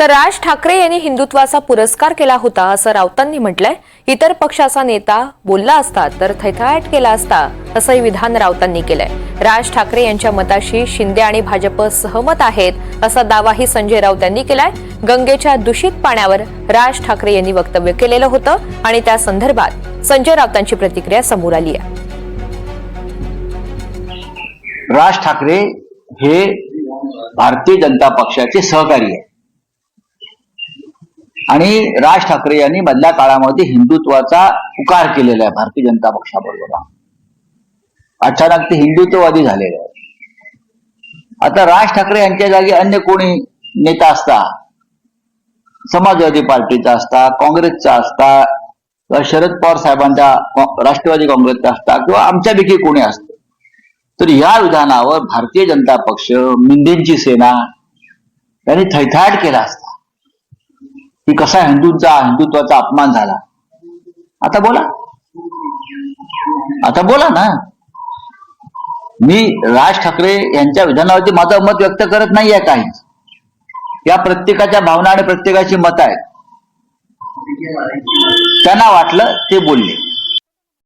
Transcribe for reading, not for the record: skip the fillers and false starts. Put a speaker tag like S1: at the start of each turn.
S1: तर राज ठाकरे यांनी हिंदुत्वाचा पुरस्कार केला होता असं राऊतांनी म्हटलंय। इतर पक्षाचा नेता बोलला असता तर थैथयाट केला असता असंही विधान राऊतांनी केलंय। राज ठाकरे यांच्या मताशी शिंदे आणि भाजप सहमत आहेत असा दावाही संजय राऊत यांनी केलाय। गंगेच्या दूषित पाण्यावर राज ठाकरे यांनी वक्तव्य केलेलं होतं आणि त्या संदर्भात संजय राऊतांची प्रतिक्रिया समोर आली आहे।
S2: राज ठाकरे हे भारतीय जनता पक्षाचे सहकारी आहे आणि राज ठाकरे यांनी मधल्या काळामध्ये हिंदुत्वाचा पुकार केलेला आहे भारतीय जनता पक्षाबरोबर। अचानक ते हिंदुत्ववादी झालेले आहे। आता राज ठाकरे यांच्या जागी अन्य कोणी नेता असता, समाजवादी पार्टीचा असता, काँग्रेसचा असता, किंवा शरद पवार साहेबांच्या राष्ट्रवादी काँग्रेसचा असता किंवा आमच्यापैकी कोणी असतं, तर या विधानावर भारतीय जनता पक्ष, मिंदेंची सेना यांनी थैथयाट केला असता की कसा हिंदुत्वाचा अपमान झाला। आता बोला ना। मी राज ठाकरे यांच्या विधानावरती माझं मत व्यक्त करत नाहीये काही। या प्रत्येकाच्या भावना आणि प्रत्येकाची मत आहेत। त्यांना वाटलं ते बोलले।